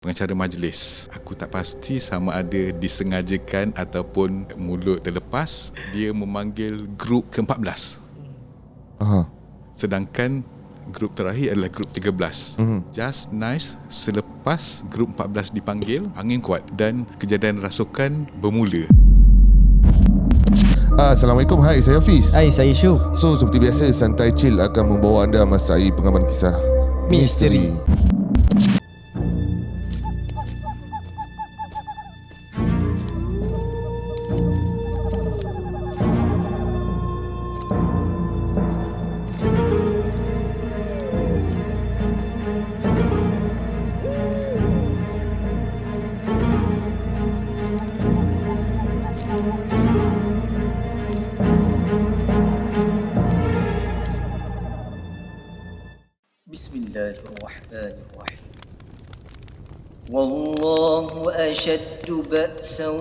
pengacara majlis. Aku tak pasti sama ada disengajakan ataupun mulut terlepas. Dia memanggil grup ke-14. Sedangkan grup terakhir adalah grup 13. Just nice, selepas grup 14 dipanggil, angin kuat dan kejadian rasukan bermula. Assalamualaikum, hai, saya Hafiz. Hai, saya Syuk. So, seperti biasa, Santai Chill akan membawa anda masai pengaman kisah Misteri. Bismillahirrahmanirrahim. Wallahu ashaddu ba'san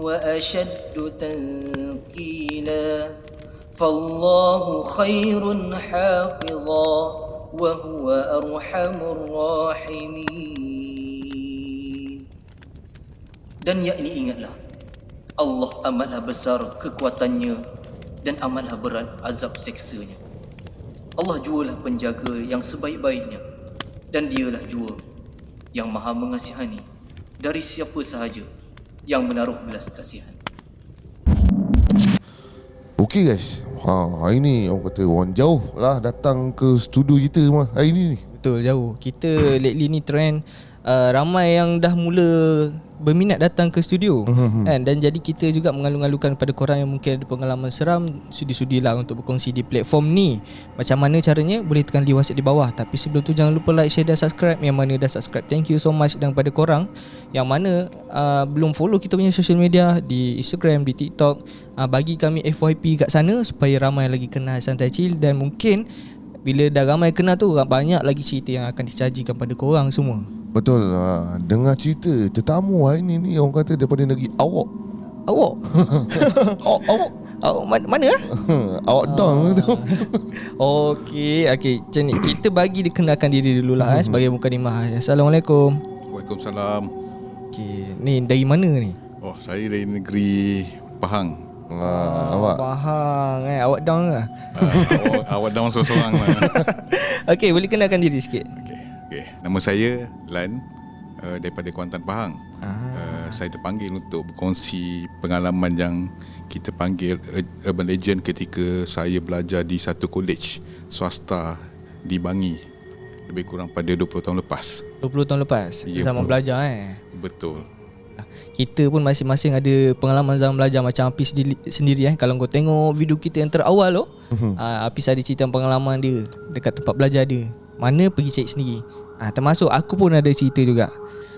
wa ashaddu tanqila. Fallahu khairun hafiza wa huwa arhamur rahimin. Dan yakni ingatlah, Allah amatlah besar kekuatannya dan amatlah berat azab seksanya. Allah jualah penjaga yang sebaik-baiknya, dan dialah jua yang maha mengasihani dari siapa sahaja yang menaruh belas kasihan. Okey guys, hari ni orang kata orang jauh lah datang ke studio kita hari ni. Betul, jauh. Kita lately ni trend ramai yang dah mula berminat datang ke studio kan? Dan jadi kita juga mengalu-alukan kepada korang yang mungkin ada pengalaman seram, sudi-sudilah untuk berkongsi di platform ni. Macam mana caranya? Boleh tekan di WhatsApp di bawah. Tapi sebelum tu jangan lupa like, share dan subscribe. Yang mana dah subscribe, thank you so much. Dan pada korang yang mana belum follow kita punya social media di Instagram, di TikTok, bagi kami FYP kat sana supaya ramai lagi kenal Santai Chill. Dan mungkin bila dah ramai kenal tu, banyak lagi cerita yang akan disajikan pada korang semua. Betul, dengar cerita tetamu hari ni orang kata daripada negeri Awak. Awak? Awak Awak mana ah? Awak down tu. Okey, macam ni. Kita bagi dikenalkan diri dulu lah sebagai mukadimah. Assalamualaikum. Waalaikumsalam. Okey, ni dari mana ni? Oh, saya dari negeri Pahang. Awak Pahang awak down ke? Awak down seorang-seorang lah. Okey, boleh kenalkan diri sikit? Okay. Nama saya Lan, daripada Kuantan Pahang. Saya terpanggil untuk berkongsi pengalaman yang kita panggil Urban Legend ketika saya belajar di satu college swasta di Bangi, lebih kurang pada 20 tahun lepas. 20 tahun lepas? Ya, zaman betul. belajar Betul. Kita pun masing-masing ada pengalaman zaman belajar. Macam Hafiz sendiri Kalau kau tengok video kita yang terawal tu, Hafiz ada cerita pengalaman dia dekat tempat belajar dia, mana pergi cek sendiri. Termasuk aku pun ada cerita juga.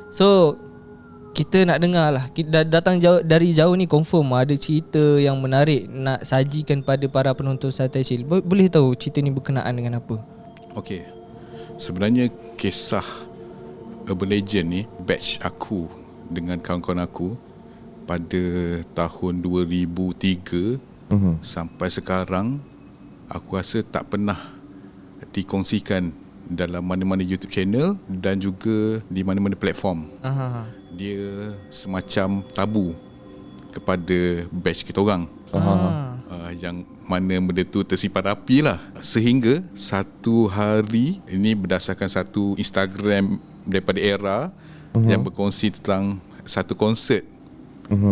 So kita nak dengar lah. Kita datang dari jauh ni, confirm ada cerita yang menarik nak sajikan pada para penonton Santai Chill. Boleh tahu cerita ni berkenaan dengan apa? Okey. Sebenarnya kisah Urban Legend ni, batch aku dengan kawan-kawan aku pada tahun 2003 sampai sekarang, aku rasa tak pernah dikongsikan dalam mana-mana YouTube channel dan juga di mana-mana platform. Dia semacam tabu kepada batch kita orang. Yang mana benda tu tersimpan rapi lah. Sehingga satu hari, ini berdasarkan satu Instagram daripada Era yang berkongsi tentang satu konsert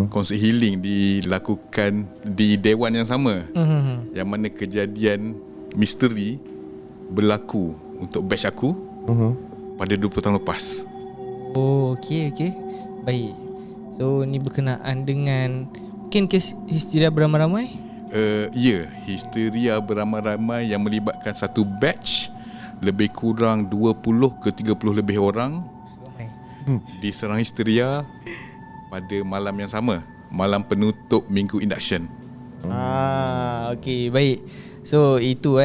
konsert healing dilakukan di dewan yang sama, yang mana kejadian misteri berlaku untuk batch aku pada 20 tahun lepas. Oh, okey. Baik. So ni berkenaan dengan mungkin kes histeria beramai-ramai? Ya, histeria beramai-ramai yang melibatkan satu batch lebih kurang 20 ke 30 lebih orang diserang histeria pada malam yang sama, malam penutup minggu induction. Okey, baik. So itu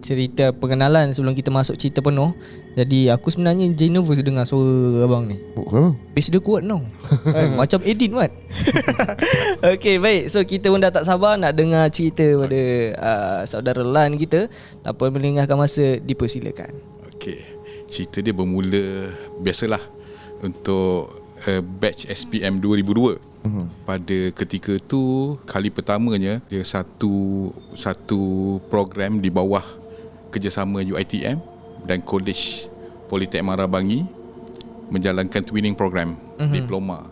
cerita pengenalan sebelum kita masuk cerita penuh. Jadi aku sebenarnya jadi nervous dengar suara abang ni. Kenapa? Bass dia kuat tau. Macam Edin Mat. Okey, baik. So kita pun dah tak sabar nak dengar cerita pada saudara Lan kita. Tanpa melengahkan masa, dipersilakan. Okey, cerita dia bermula biasalah. untuk batch SPM 2002. Pada ketika tu kali pertamanya dia satu program di bawah kerjasama UiTM dan College Politeknik Marabangi menjalankan twinning program diploma.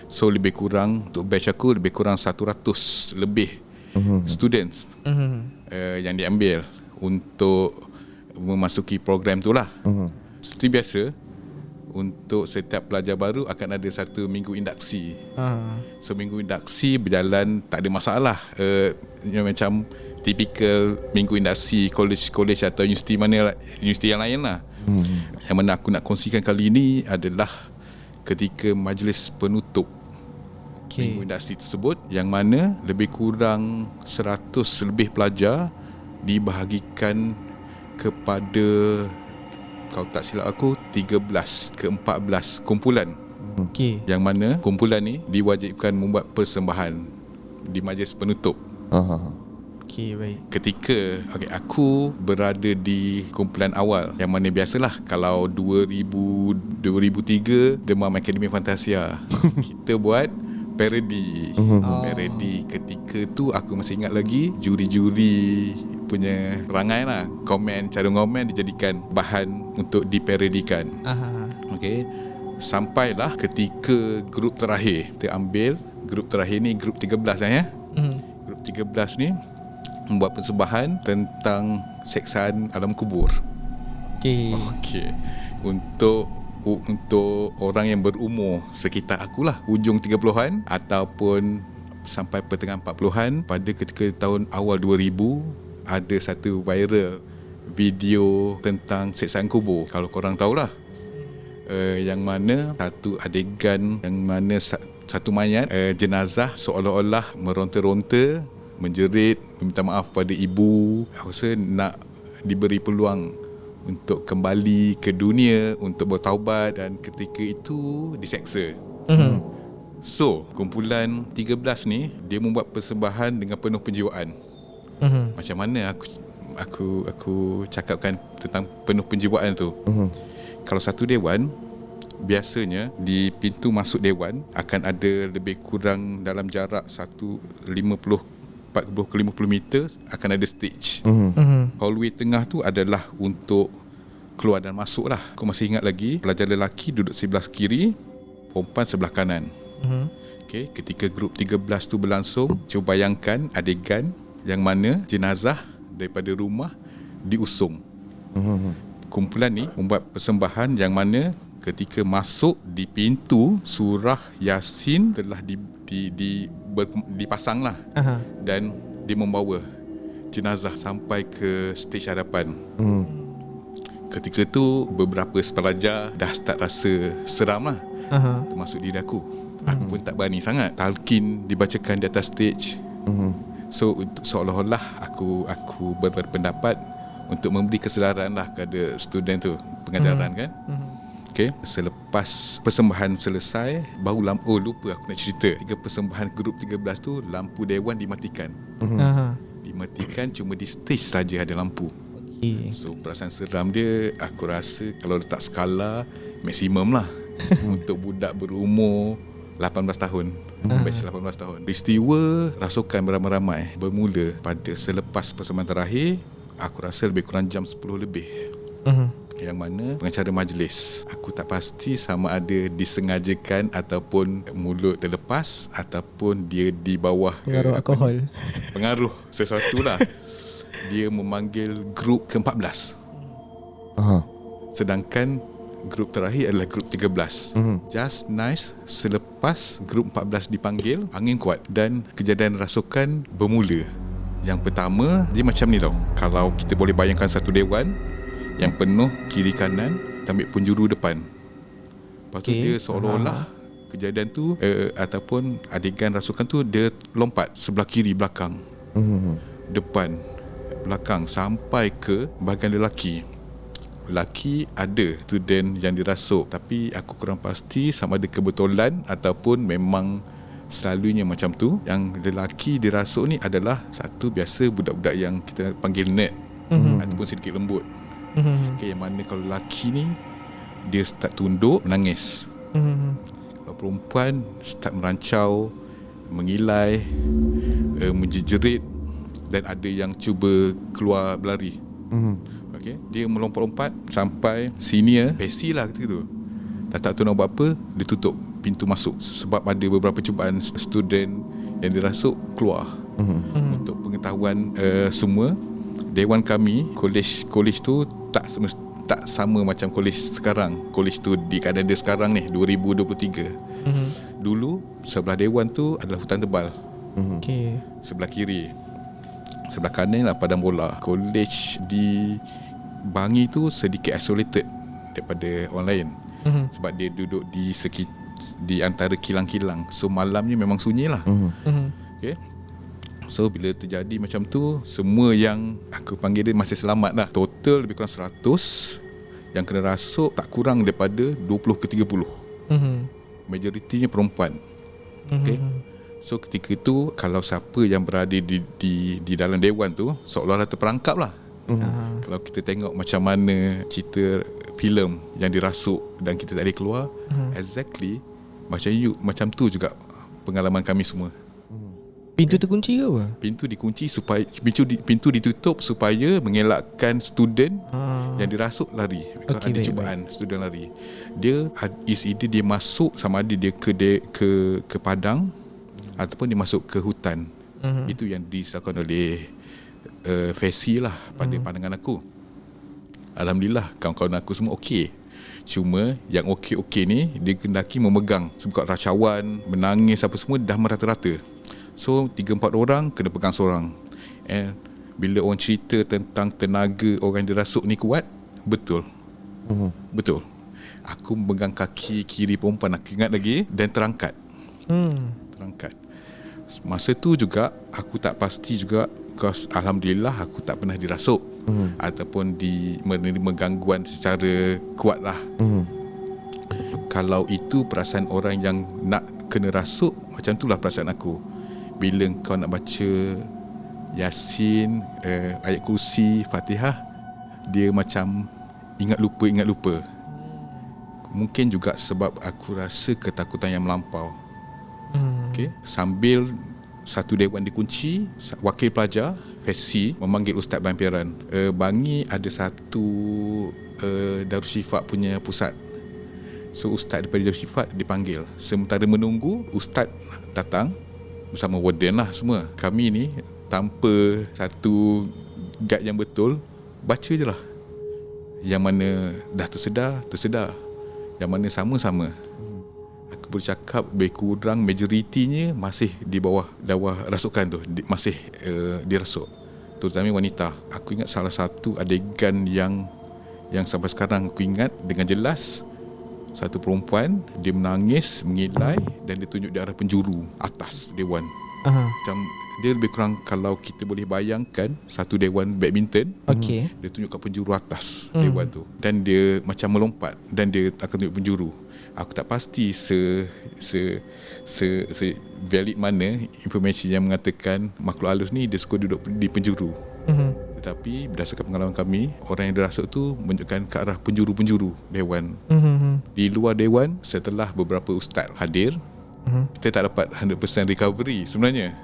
So lebih kurang untuk batch aku lebih kurang 100 lebih students yang diambil untuk memasuki program tu lah. Seperti biasa, untuk setiap pelajar baru akan ada 1 minggu induksi. So minggu induksi berjalan tak ada masalah. Macam typical minggu induksi college atau universiti yang lain lah. Yang mana aku nak kongsikan kali ini adalah ketika majlis penutup minggu induksi tersebut, yang mana lebih kurang 100 lebih pelajar dibahagikan kepada, kalau tak silap aku, 13 ke 14 kumpulan. Yang mana kumpulan ni diwajibkan membuat persembahan di majlis penutup. Baik. Ketika aku berada di kumpulan awal, yang mana biasalah kalau 2003 Demam Akademi Fantasia kita buat parody. Parody ketika tu aku masih ingat lagi, juri-juri punya perangai lah, cara komen dijadikan bahan untuk diparodikan. Okay. Sampailah ketika grup terakhir kita ambil. Grup terakhir ni grup 13 lah ya. Grup 13 ni membuat persembahan tentang seksaan alam kubur. Okay. Untuk orang yang berumur sekitar akulah, hujung 30-an ataupun sampai pertengahan 40-an. Pada ketika tahun awal 2000 ada satu viral video tentang seksaan kubur, kalau korang tahulah. Yang mana satu adegan yang mana satu mayat, jenazah seolah-olah meronta-ronta, menjerit, meminta maaf pada ibu. Aku rasa nak diberi peluang untuk kembali ke dunia, untuk bertaubat, dan ketika itu diseksa. So kumpulan 13 ni dia membuat persembahan dengan penuh penjiwaan. Macam mana aku cakapkan tentang penuh penjiwaan tu. Kalau satu dewan, biasanya di pintu masuk dewan akan ada lebih kurang dalam jarak 40 ke 50 meter akan ada stage. Hallway tengah tu adalah untuk keluar dan masuk lah. Aku masih ingat lagi, pelajar lelaki duduk sebelah kiri, perempuan sebelah kanan. Okay, ketika grup 13 tu berlangsung, cuba bayangkan adegan yang mana jenazah daripada rumah diusung. Kumpulan ni membuat persembahan yang mana ketika masuk di pintu, surah Yasin telah dipasang lah. Dan dia membawa jenazah sampai ke stage hadapan. Ketika tu beberapa pelajar dah start rasa seram lah, termasuk diri aku. Aku pun tak berani sangat. Talqin dibacakan di atas stage. So seolah-olah aku berpendapat untuk memberi kesedaran lah kepada student tu, pengajaran kan. Okay. Selepas persembahan selesai, baru lupa aku nak cerita. Tiga persembahan grup 13 tu, lampu dewan dimatikan. Dimatikan, cuma di stage saja ada lampu. So perasaan seram dia, aku rasa kalau letak skala, maksimum lah untuk budak berumur 18 tahun, batch 18 tahun. Peristiwa rasukan beramai-ramai bermula pada selepas persembahan terakhir. Aku rasa lebih kurang jam 10 lebih. Yang mana pengacara majlis, aku tak pasti sama ada disengajakan ataupun mulut terlepas ataupun dia di bawah pengaruh alkohol, pengaruh sesuatu lah. Dia memanggil grup ke-14. Sedangkan grup terakhir adalah grup 13. Just nice, selepas grup 14 dipanggil, angin kuat dan kejadian rasukan bermula. Yang pertama, dia macam ni tau. Kalau kita boleh bayangkan satu dewan yang penuh kiri kanan, kita ambil penjuru depan. Lepas tu dia seolah-olah kejadian tu ataupun adegan rasukan tu, dia lompat sebelah kiri, belakang, depan, belakang, sampai ke bahagian lelaki. Lelaki ada student yang dirasuk, tapi aku kurang pasti sama ada kebetulan ataupun memang selalunya macam tu. Yang lelaki dirasuk ni adalah satu biasa budak-budak yang kita panggil nerd, ataupun sedikit lembut. Okay, yang mana kalau lelaki ni dia start tunduk, menangis. Kalau perempuan start merancau, mengilai, menjejerit, dan ada yang cuba keluar berlari. Okay. Dia melompat-lompat sampai senior Pesi lah ketika tu. Dah tak tahu nak buat apa, dia tutup pintu masuk sebab ada beberapa cubaan student yang dirasuk keluar. Untuk pengetahuan semua, dewan kami kolej tu tak sama macam kolej sekarang. Kolej tu di keadaan dia sekarang ni 2023. Dulu sebelah dewan tu adalah hutan tebal. Okay. Sebelah kiri, sebelah kanan lah padang bola. Kolej di Bangi tu sedikit isolated daripada orang lain. Sebab dia duduk di antara kilang-kilang. So malamnya memang sunyi lah. Okay. So bila terjadi macam tu, semua yang aku panggil dia masih selamat lah. Total lebih kurang 100 yang kena rasuk, tak kurang daripada 20 ke 30. Majoritinya perempuan. Okay. So ketika tu, kalau siapa yang berada di dalam dewan tu, seolah-olah terperangkap lah. Kalau kita tengok macam mana cerita filem yang dirasuk dan kita tak boleh keluar, exactly macam tu juga pengalaman kami semua. Pintu terkunci ke apa? Pintu dikunci supaya pintu ditutup supaya mengelakkan student yang dirasuk lari. Kalau ada cubaan student lari, dia is either dia masuk sama ada dia ke padang ataupun dia masuk ke hutan. Itu yang disahkan oleh Fesi lah pada pandangan aku. Alhamdulillah kawan-kawan aku semua okey. Cuma yang okey-okey ni dia kendaki memegang sebab racauan, menangis apa semua dah merata-rata. So 3-4 orang kena pegang seorang. And bila orang cerita tentang tenaga orang yang dirasuk ni kuat, betul. Betul. Aku memegang kaki kiri perempuan, aku ingat lagi, dan terangkat. Terangkat. Masa tu juga aku tak pasti juga, because alhamdulillah aku tak pernah dirasuk ataupun menerima gangguan secara kuat lah. Kalau itu perasaan orang yang nak kena rasuk, macam itulah perasaan aku. Bila kau nak baca Yasin, ayat kursi, Fatihah, dia macam ingat lupa. Mungkin juga sebab aku rasa ketakutan yang melampau. Okay. Sambil satu dewan dikunci, wakil pelajar Fesi memanggil Ustaz Bampiran. Bangi ada satu Darussifat punya pusat. So Ustaz daripada Darussifat dipanggil. Sementara menunggu, Ustaz datang bersama warden lah semua. Kami ni tanpa satu guide yang betul, baca je lah. Yang mana dah tersedar. Yang mana sama-sama. Aku boleh cakap lebih kurang majoritinya masih di bawah rasukan tu, masih dirasuk, terutama wanita. Aku ingat salah satu adegan yang sampai sekarang aku ingat dengan jelas. Satu perempuan, dia menangis, mengilai, dan dia tunjuk di arah penjuru atas dewan. Macam dia lebih kurang, kalau kita boleh bayangkan satu dewan badminton, dia tunjuk kat penjuru atas dewan tu, dan dia macam melompat dan dia akan tunjuk penjuru. Aku tak pasti valid mana informasi yang mengatakan makhluk halus ni dia suka duduk di penjuru. Tetapi berdasarkan pengalaman kami, orang yang dirasuk tu menunjukkan ke arah penjuru-penjuru dewan. Di luar dewan, setelah beberapa ustaz hadir, kita tak dapat 100% recovery sebenarnya.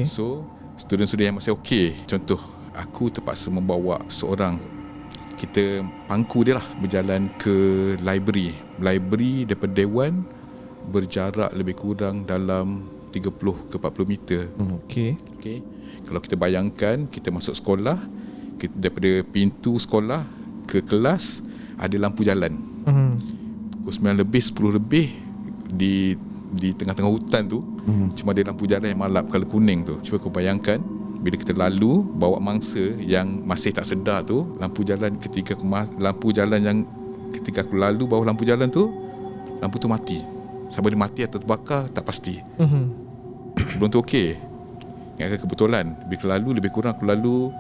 So student-student yang masih okey, contoh aku terpaksa membawa seorang, kita pangku dia lah, berjalan ke library daripada dewan berjarak lebih kurang dalam 30 ke 40 meter. Okay. Kalau kita bayangkan, kita masuk sekolah, daripada pintu sekolah ke kelas ada lampu jalan. Pukul 9 lebih, 10 lebih di tengah-tengah hutan tu, cuma ada lampu jalan yang malap kalau kuning tu. Cuba kau bayangkan, bila kita lalu bawa mangsa yang masih tak sedar tu, lampu jalan ketika aku lalu bawah lampu jalan tu, lampu tu mati. Sama dia mati atau terbakar tak pasti. Sebelum tu okey. Ingatkan kebetulan bila lalu lebih kurang aku lalu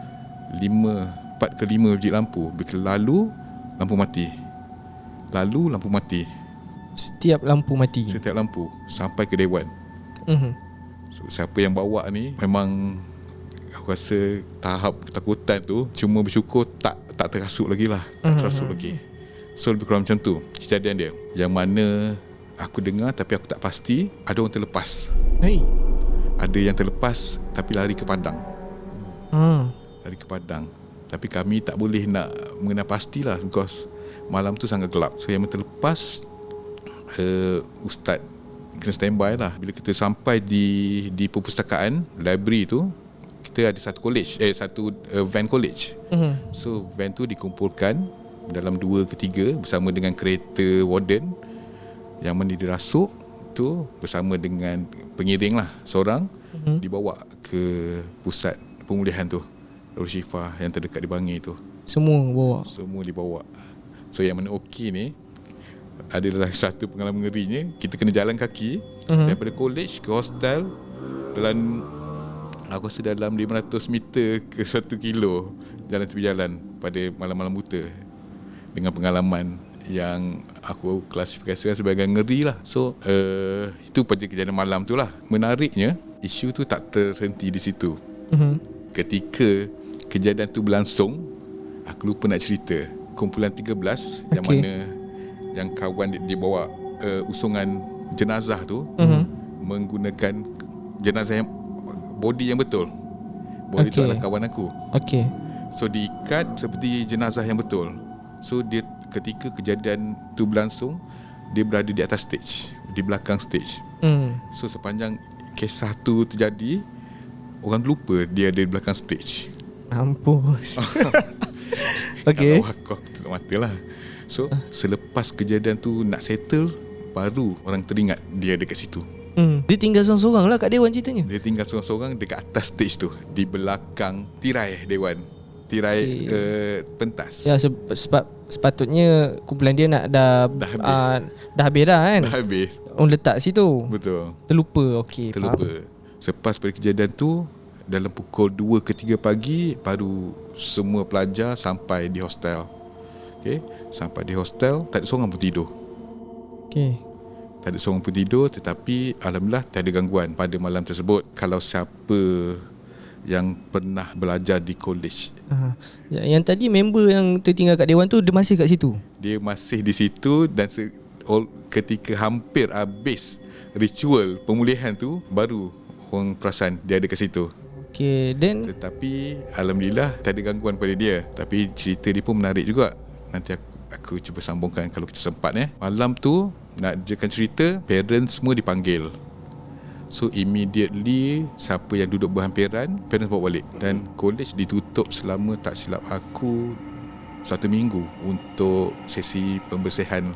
4 ke 5 biji lampu. Bila lalu lampu mati. Setiap lampu mati. Setiap lampu sampai ke dewan. So, siapa yang bawa ni memang aku rasa tahap ketakutan tu, cuma bersyukur tak terasuk lagi lah. Tak terasuk lagi. So lebih kurang macam tu kejadian dia. Yang mana aku dengar tapi aku tak pasti ada orang terlepas. Hey. Ada yang terlepas tapi lari ke padang. Lari ke padang. Tapi kami tak boleh nak mengenal pastilah because malam tu sangat gelap. So yang terlepas ustaz kena standby lah. Bila kita sampai di perpustakaan library tu, kita ada satu van college. So van tu dikumpulkan dalam 2 ke 3 bersama dengan kereta warden yang mana dirasuk tu bersama dengan pengiring lah seorang, dibawa ke pusat pemulihan tu, Darul Shifa yang terdekat di Bangi tu. Semua dibawa. So yang mana okey ni adalah satu pengalaman ngerinya. Kita kena jalan kaki daripada college ke hostel dalam, aku rasa dalam 500 meter ke 1 kilo jalan tepi jalan pada malam-malam buta, dengan pengalaman yang aku klasifikasikan sebagai ngeri lah. So itu pada kejadian malam tu lah. Menariknya, isu tu tak terhenti di situ. Ketika kejadian tu berlangsung, aku lupa nak cerita, kumpulan 13 yang mana yang kawan dibawa usungan jenazah tu menggunakan jenazah yang body yang betul. Body tu adalah kawan aku. So diikat seperti jenazah yang betul. So dia ketika kejadian tu berlangsung, dia berada di atas stage, di belakang stage. So sepanjang kisah tu terjadi, orang lupa dia ada di belakang stage. Mampus. Okay. Aku tutup mata lah. So selepas kejadian tu nak settle, baru orang teringat dia ada kat situ. Dia tinggal seorang-seorang lah kat dewan ceritanya. Dia tinggal seorang-seorang dekat atas stage tu, di belakang tirai dewan, tirai pentas. Ya, sebab sepatutnya kumpulan dia nak dah habis dah kan. Dah habis. Orang letak situ. Betul. Terlupa. Terlupa. Selepas pada kejadian tu, dalam pukul 2 ke 3 pagi baru semua pelajar sampai di hostel. Sampai di hostel, tak ada seorang pun tidur. Tak ada seorang pun tidur, tetapi alhamdulillah tak ada gangguan pada malam tersebut. Kalau siapa yang pernah belajar di college. Yang tadi member yang tertinggal kat dewan tu, dia masih kat situ? Dia masih di situ, dan ketika hampir habis ritual pemulihan tu, baru orang perasan dia ada kat situ. Then tetapi alhamdulillah tak ada gangguan pada dia. Tapi cerita dia pun menarik juga. Nanti aku cuba sambungkan kalau kita sempat. Malam tu, nak jelaskan cerita, parents semua dipanggil. So immediately, siapa yang duduk berhampiran, parents bawa balik. Dan college ditutup selama, tak silap aku, 1 minggu untuk sesi pembersihan.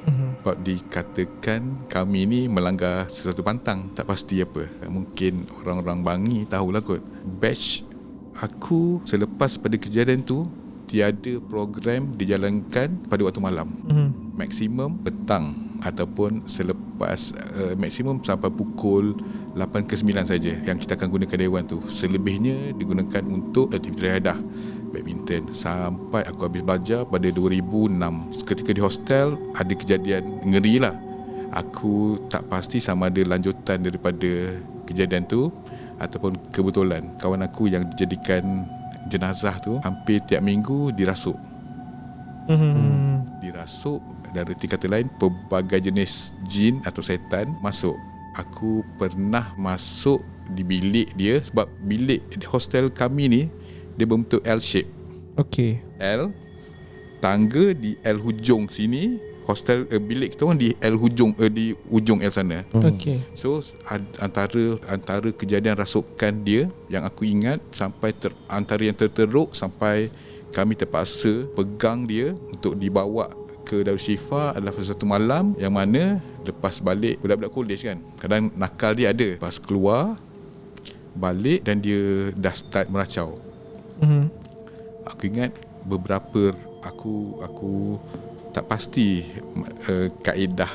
Sebab dikatakan kami ni melanggar sesuatu pantang, tak pasti apa. Mungkin orang-orang Bangi tahulah kot. Batch aku selepas pada kejadian tu, tiada program dijalankan pada waktu malam. Maksimum petang ataupun selepas maksimum sampai pukul 8 ke 9 saja yang kita akan gunakan dewan tu. Selebihnya digunakan untuk aktiviti riadah, badminton. Sampai aku habis belajar pada 2006. Ketika di hostel ada kejadian ngeri lah. Aku tak pasti sama ada lanjutan daripada kejadian tu ataupun kebetulan kawan aku yang dijadikan jenazah tu hampir tiap minggu dirasuk. Dirasuk, dan reti kata lain, pelbagai jenis jin atau setan masuk. Aku pernah masuk di bilik dia, sebab bilik hostel kami ni dia berbentuk L shape. L, tangga di L hujung sini, hostel bilik kita orang di L hujung di ujung L sana. So antara kejadian rasukan dia yang aku ingat, sampai antara yang terteruk sampai kami terpaksa pegang dia untuk dibawa ke Darul Shifa adalah satu malam yang mana lepas balik, budak-budak college kan, kadang nakal dia ada, lepas keluar balik dan dia dah start meracau. Aku ingat beberapa, aku tak pasti kaedah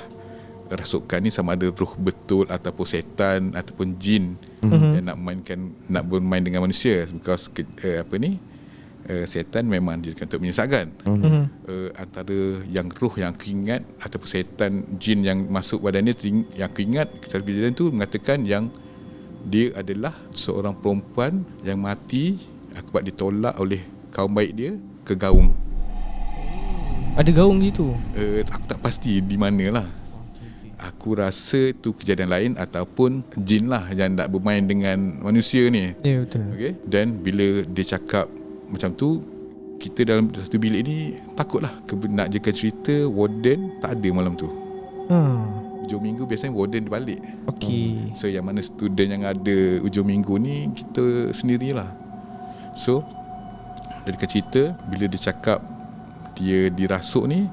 rasukan ni sama ada roh betul ataupun setan ataupun jin yang nak bermain dengan manusia. Because setan memang dia untuk menyesatkan. Antara yang roh yang aku ingat ataupun setan jin yang masuk badan dia, yang aku ingat kejadian tu mengatakan yang dia adalah seorang perempuan yang mati akibat ditolak oleh kaum baik dia ke gaung. Ada gaung gitu? Aku tak pasti di mana lah. Aku rasa tu kejadian lain ataupun jin lah yang nak bermain dengan manusia ni. Ya, betul. Okay? Dan bila dia cakap macam tu, kita dalam satu bilik ni takutlah. Nak jekan cerita, warden tak ada malam tu. Hujung minggu biasanya warden dia balik. Okey. So yang mana student yang ada hujung minggu ni, kita sendirilah. So dia dekat cerita, bila dia cakap dia dirasuk ni,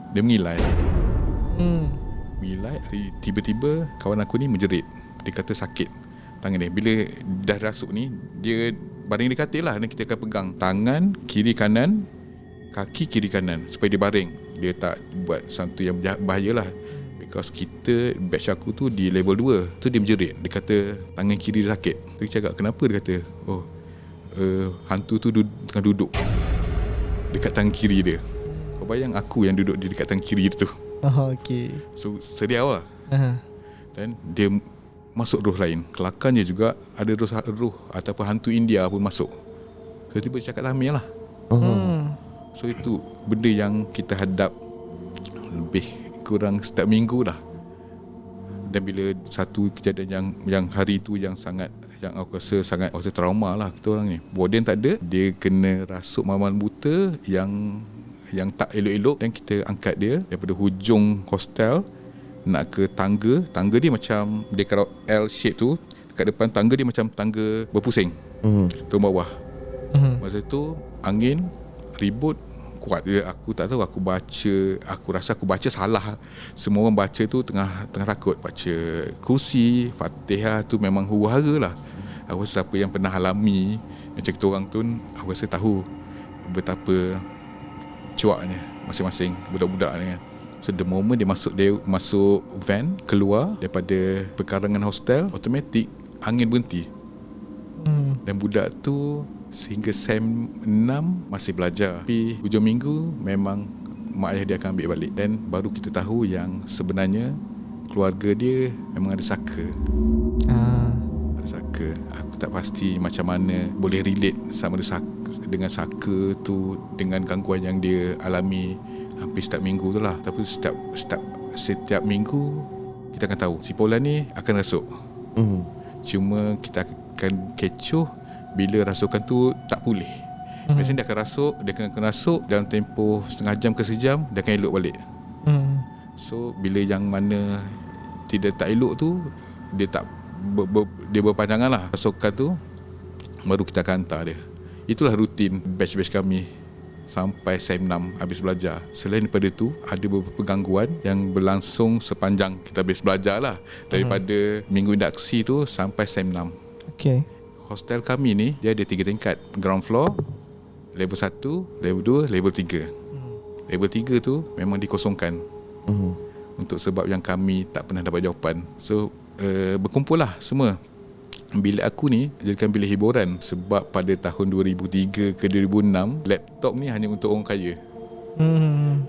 dia mengilai. Mengilai, tiba-tiba kawan aku ni menjerit. Dia kata sakit tangan dia. Bila dah rasuk ni, dia baring di katil lah, dan kita akan pegang tangan kiri kanan, kaki kiri kanan, supaya dia baring. Dia tak buat sesuatu yang bahaya lah. Because kita, batch aku tu di level 2. Tu dia menjerit. Dia kata tangan kiri dia sakit. Dia cakap kenapa? Dia kata hantu tu tengah duduk dekat tangan kiri dia. Kau bayang aku yang duduk di dekat tangan kiri dia tu. Okey. So seriau lah. Dan dia masuk roh lain. Kelakarnya juga ada roh ataupun hantu India pun masuk. So tiba cakap Tamil lah. So itu benda yang kita hadap lebih kurang setiap minggu lah. Dan bila satu kejadian yang hari tu yang aku rasa trauma lah kita orang ni. Warden tak ada, dia kena rasuk malam buta yang tak elok-elok, dan kita angkat dia daripada hujung hostel nak ke tangga dia macam dia kalau L shape tu, kat depan tangga dia macam tangga berpusing. Turun bawah. Masa tu angin ribut kuat dia. Aku tak tahu, aku rasa aku baca salah. Semua orang baca tu tengah takut. Baca kursi Fatihah tu memang huru-hara lah. Aku rasa siapa yang pernah alami macam kita orang tu, aku rasa tahu betapa cuaknya masing-masing budak-budak ni kan. So the moment dia masuk van, keluar daripada perkarangan hostel, automatik angin berhenti. Dan budak tu sehingga SEM 6 masih belajar. Tapi hujung minggu memang mak ayah dia akan ambil balik. Dan baru kita tahu yang sebenarnya keluarga dia memang ada saka. Ada saka. Aku tak pasti macam mana boleh relate sama dengan saka tu, dengan gangguan yang dia alami hampir setiap minggu tu lah. Tapi setiap minggu kita akan tahu si Paulan ni akan rasuk. Cuma kita akan kecoh bila rasukan tu tak pulih. Biasanya dia akan rasuk dalam tempoh setengah jam ke sejam, dia akan elok balik. So bila yang mana tak elok tu, dia berpanjangan lah rasukan tu, baru kita akan hantar dia. Itulah rutin batch-batch kami sampai SEM 6 habis belajar. Selain daripada tu, ada beberapa gangguan yang berlangsung sepanjang kita habis belajar lah. Daripada minggu induksi tu sampai SEM 6. Okay. Hostel kami ni dia ada 3 tingkat. Ground floor, level 1, level 2, level 3. Level 3 tu memang dikosongkan untuk sebab yang kami tak pernah dapat jawapan. So berkumpul lah semua. Bilik aku ni jadikan bilik hiburan. Sebab pada tahun 2003 ke 2006, laptop ni hanya untuk orang kaya.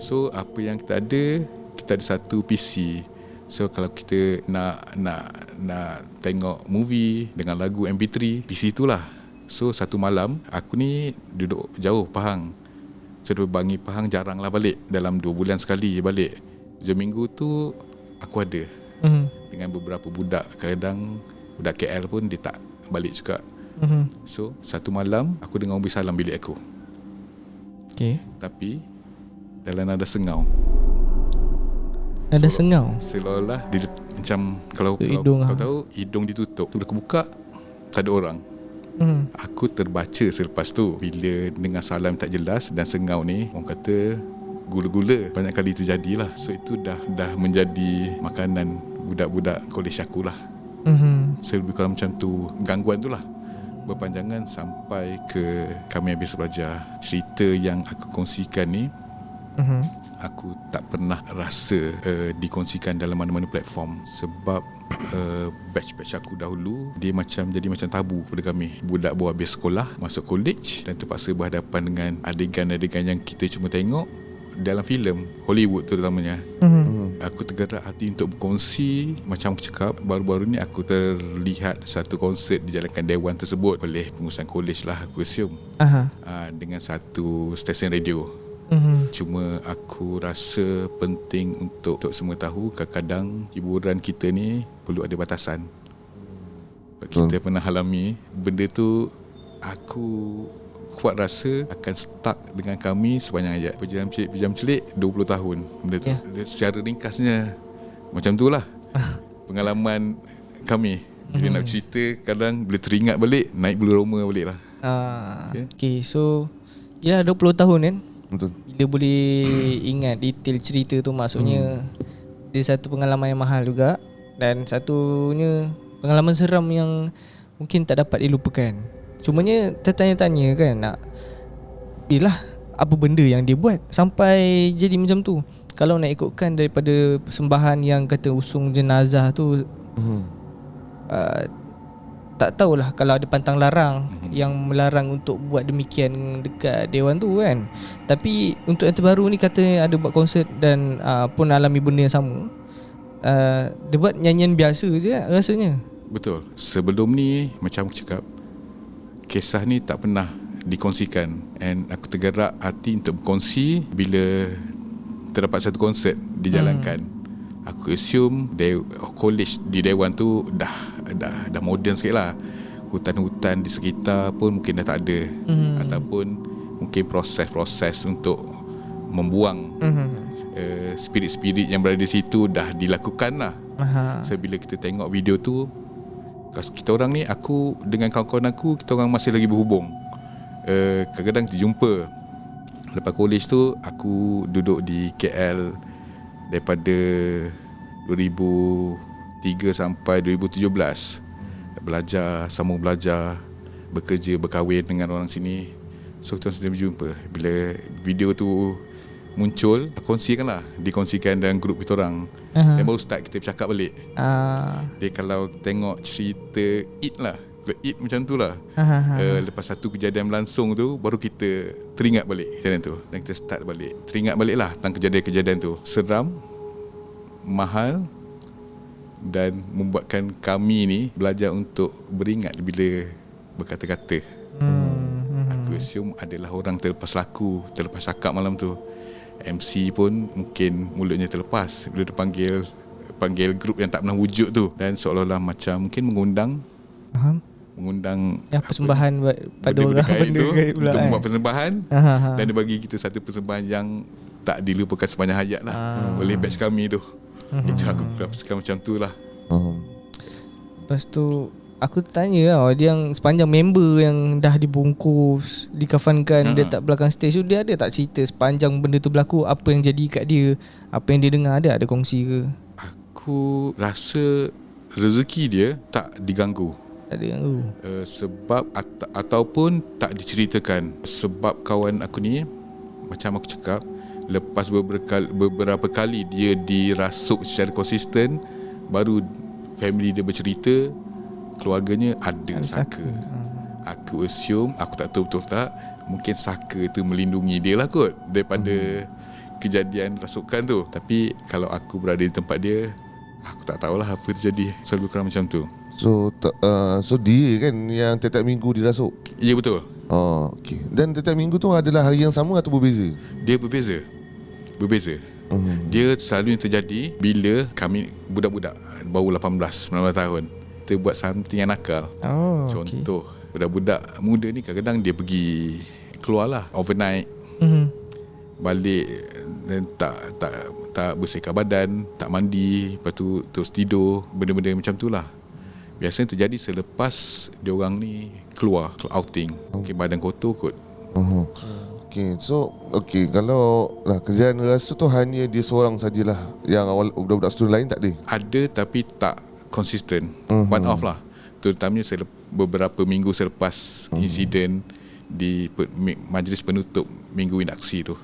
So apa yang kita ada satu PC. So kalau kita nak tengok movie dengan lagu MP3, PC itulah. So satu malam aku ni duduk jauh Pahang. So bangi Pahang jarang lah balik. Dalam 2 bulan sekali balik. Hujung minggu tu aku ada dengan beberapa budak. Kadang budak KL pun dia tak balik juga. So satu malam aku dengar Umbi Salam bilik aku. Okay. Tapi dalam nada sengau. Ada sengau. Seolah-olah dia macam kalau tahu hidung ditutup, tu buka tak ada orang. Aku terbaca selepas tu bila dengar salam tak jelas dan sengau ni, orang kata gula-gula banyak kali terjadilah. So itu dah menjadi makanan budak-budak kolej aku lah. So lebih kurang macam tu gangguan tu lah. Berpanjangan sampai ke kami habis belajar. Cerita yang aku kongsikan ni aku tak pernah rasa dikongsikan dalam mana-mana platform. Sebab batch-batch aku dahulu dia jadi macam tabu kepada kami. Budak baru habis sekolah, masuk college dan terpaksa berhadapan dengan adegan-adegan yang kita cuma tengok dalam filem Hollywood terutamanya. Aku tergerak hati untuk berkongsi. Macam aku cakap, baru-baru ni aku terlihat satu konsert dijalankan dewan tersebut oleh pengurusan kolej lah, aku assume. Dengan satu stesen radio. Cuma aku rasa penting untuk semua tahu, kadang-kadang hiburan kita ni perlu ada batasan. Kita pernah alami benda tu, aku kuat rasa akan stuck dengan kami sepanjang hayat. Pejam celik 20 tahun benda tu. Secara ringkasnya macam tu lah pengalaman kami. Bila nak cerita, kadang bila teringat balik, naik bulu roma balik lah. Okay, so ya 20 tahun kan. Betul. Bila boleh ingat detail cerita tu, maksudnya dia satu pengalaman yang mahal juga, dan satunya pengalaman seram yang mungkin tak dapat dilupakan. Cumanya tertanya-tanya kan, nak bilah apa benda yang dia buat sampai jadi macam tu. Kalau nak ikutkan daripada persembahan yang kata usung jenazah tu, tak tahulah kalau ada pantang larang yang melarang untuk buat demikian dekat dewan tu kan. Tapi untuk yang terbaru ni kata ada buat konsert dan pun alami benda yang sama. Dia buat nyanyian biasa je rasanya. Betul. Sebelum ni macam aku cakap, kisah ni tak pernah dikongsikan, and aku tergerak hati untuk berkongsi bila terdapat satu konsert dijalankan. Aku assume college di Dewan tu dah moden sikit lah. Hutan-hutan di sekitar pun mungkin dah tak ada, ataupun mungkin proses-proses untuk membuang spirit-spirit yang berada di situ dah dilakukan lah. So bila kita tengok video tu, kita orang ni, aku dengan kawan-kawan aku, kita orang masih lagi berhubung. Kadang-kadang kita jumpa. Lepas college tu, aku duduk di KL daripada 2003 sampai 2017. Belajar, sambung belajar, bekerja, berkahwin dengan orang sini. So kita sendiri berjumpa. Bila video tu muncul, dikongsikan dalam grup kita orang. Dan baru start kita bercakap balik. Dia kalau tengok cerita It lah, It macam tu lah. Lepas satu kejadian berlangsung tu, baru kita teringat balik kejadian tu, dan kita start balik, teringat balik lah tentang kejadian-kejadian tu. Seram, mahal, dan membuatkan kami ni belajar untuk beringat bila berkata-kata. Aku assume adalah orang terlepas laku, terlepas cakap malam tu. MC pun mungkin mulutnya terlepas bila dia panggil grup yang tak pernah wujud tu, dan seolah-olah macam mungkin mengundang persembahan pada orang benda gaib pula, untuk membuat persembahan. Dan dia bagi kita satu persembahan yang tak dilupakan sepanjang hayat lah oleh batch kami tu. Itu aku dapatkan macam tu lah. Lepas tu aku tanya dia yang sepanjang member yang dah dibungkus, dikafankan, dia tak belakang stage tu, dia ada tak cerita sepanjang benda tu berlaku, apa yang jadi kat dia, apa yang dia dengar, ada kongsi ke? Aku rasa rezeki dia tak diganggu. Tak diganggu. Sebab ataupun tak diceritakan. Sebab kawan aku ni, macam aku cakap, lepas beberapa kali dia dirasuk secara konsisten, baru family dia bercerita keluarganya ada saka. Aku assume, aku tak tahu betul tak, mungkin saka tu melindungi dia lah kot daripada kejadian rasukan tu. Tapi kalau aku berada di tempat dia, aku tak tahulah apa terjadi. Selalu kurang macam tu. So dia kan yang tiap-tiap minggu dirasuk? Ya, betul. Okay. Dan tiap-tiap minggu tu adalah hari yang sama atau berbeza? Dia berbeza. Dia selalu yang terjadi bila kami budak-budak baru 18-19 tahun, kita buat something yang nakal. Contoh, budak-budak muda ni kadang-kadang dia pergi keluar lah overnight, balik dan tak bersihkan badan, tak mandi, lepas tu terus tidur, benda-benda macam tu lah. Biasanya terjadi selepas dia orang ni keluar outing. Mungkin badan kotor kot. Okay, kalau kejadian rasuk tu hanya dia seorang sajalah, yang awal budak-budak student lain tak ada? Ada, tapi tak konsisten. One off lah. Terutamanya beberapa minggu selepas insiden di majlis penutup minggu induksi tu.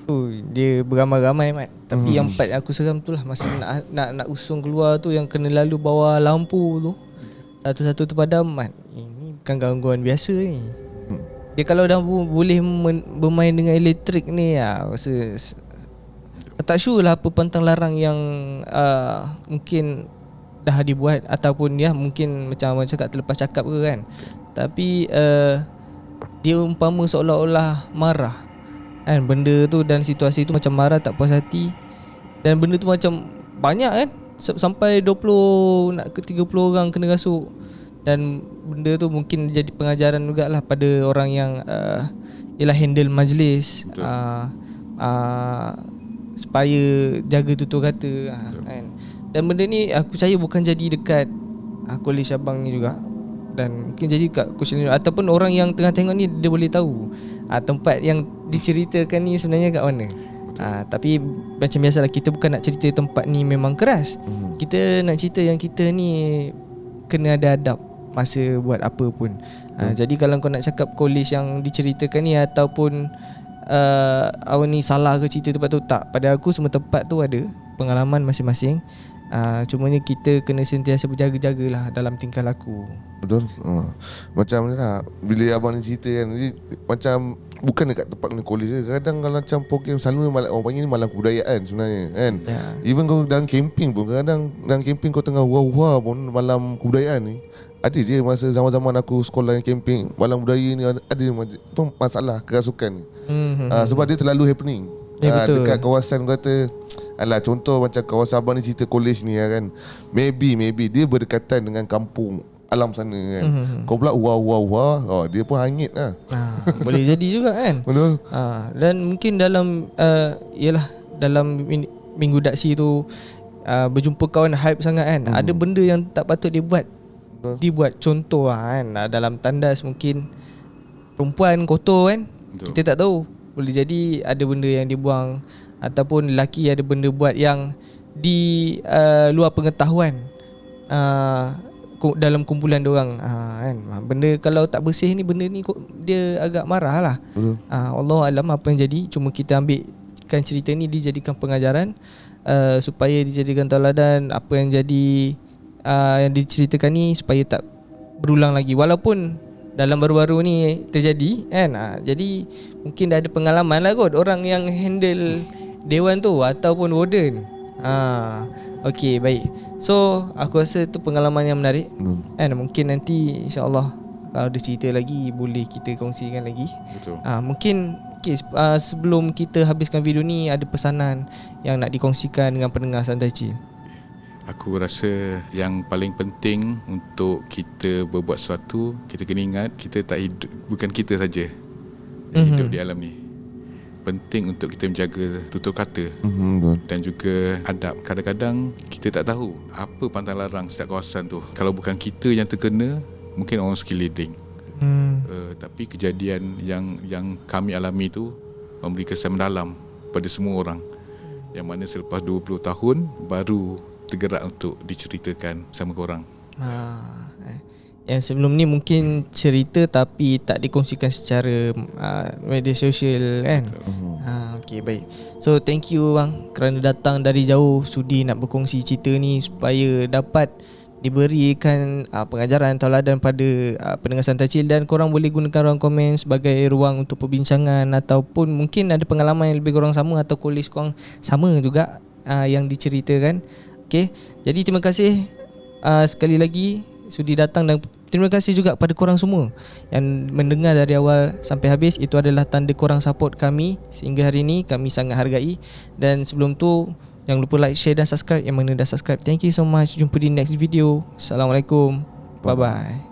Dia beramai-ramai Mat. Tapi yang part aku seram tu lah, masa nak usung keluar tu, yang kena lalu bawah lampu tu, satu-satu terpadam Mat. Ini bukan gangguan biasa ni. Dia kalau dah boleh bermain dengan elektrik ni, rasa tak sure lah apa pantang larang yang mungkin dah dibuat, ataupun mungkin macam abang cakap terlepas cakap ke kan. Tapi dia umpama seolah-olah marah kan, benda tu dan situasi tu macam marah, tak puas hati, dan benda tu macam banyak kan, sampai 20 nak ke 30 orang kena rasuk. Dan benda tu mungkin jadi pengajaran jugalah pada orang yang ialah handle majlis, supaya jaga tutur kata, kan. Dan benda ni aku percaya bukan jadi dekat Kolej Sabang ni juga, dan mungkin jadi kat Kolej ataupun orang yang tengah tengok ni dia boleh tahu tempat yang diceritakan ni sebenarnya kat mana. Tapi macam biasalah, kita bukan nak cerita tempat ni memang keras. Kita nak cerita yang kita ni kena ada adab masa buat apa pun. Jadi kalau kau nak cakap kolej yang diceritakan ni ataupun awak ni salah ke cerita tempat tu, tak. Pada aku semua tempat tu ada pengalaman masing-masing. Cumanya kita kena sentiasa berjaga-jagalah dalam tingkah laku. Betul. Macam ni lah, bila abang ni cerita kan, macam bukan dekat tempat ni kolej je. Kadang kalau macam program selalu orang panggil ni malam kebudayaan sebenarnya kan. Even kau dalam camping pun, kadang dalam camping kau tengah wah pun malam kebudayaan ni. Ada je masa zaman-zaman aku sekolah yang camping, malam budaya ni ada tu masalah kerasukan ni. Sebab dia terlalu happening. Dekat kawasan kata, alah contoh macam kawasan abang ni cerita kolej ni kan, maybe dia berdekatan dengan kampung alam sana kan. Kau pula wah dia pun hangit lah. Boleh jadi juga kan. Betul. Dan mungkin dalam ialah dalam minggu daksi tu berjumpa kawan hype sangat kan. Ada benda yang tak patut dibuat. Contoh kan, dalam tandas mungkin perempuan kotor kan. Betul. Kita tak tahu, boleh jadi ada benda yang dibuang, ataupun lelaki ada benda buat yang di luar pengetahuan dalam kumpulan diorang kan. Benda kalau tak bersih ni, benda ni dia agak marah lah. Wallahualam apa yang jadi. Cuma kita ambilkan cerita ni dijadikan pengajaran, supaya dijadikan tauladan. Apa yang jadi yang diceritakan ni supaya tak berulang lagi, walaupun dalam baru-baru ni terjadi kan. Jadi mungkin dah ada pengalaman lah kot orang yang handle dewan tu ataupun warden. Okay, baik. So aku rasa tu pengalaman yang menarik kan. Mungkin nanti insyaAllah kalau ada cerita lagi boleh kita kongsikan lagi. Betul. Mungkin sebelum kita habiskan video ni, ada pesanan yang nak dikongsikan dengan pendengar Santai Chill? Aku rasa yang paling penting untuk kita berbuat sesuatu, kita kena ingat kita tak hidup, bukan kita saja yang hidup di alam ni. Penting untuk kita menjaga tutur kata dan juga adab. Kadang-kadang kita tak tahu apa pantang larang setiap kawasan tu. Kalau bukan kita yang terkena, mungkin orang sekeliling. Tapi kejadian yang kami alami tu memberi kesan mendalam pada semua orang, yang mana selepas 20 tahun baru tergerak untuk diceritakan sama korang. Yang sebelum ni mungkin cerita tapi tak dikongsikan secara media sosial kan. Okay, baik. So thank you bang kerana datang dari jauh, sudi nak berkongsi cerita ni supaya dapat diberikan pengajaran tauladan pada pendengar Santai Chill. Dan korang boleh gunakan ruang komen sebagai ruang untuk perbincangan, ataupun mungkin ada pengalaman yang lebih korang sama atau kolej korang sama juga yang diceritakan. Okay, jadi terima kasih sekali lagi sudi datang, dan terima kasih juga pada korang semua yang mendengar dari awal sampai habis. Itu adalah tanda korang support kami sehingga hari ini, kami sangat hargai. Dan sebelum tu jangan lupa like, share dan subscribe yang mana dah subscribe. Thank you so much. Jumpa di next video. Assalamualaikum. Bye bye.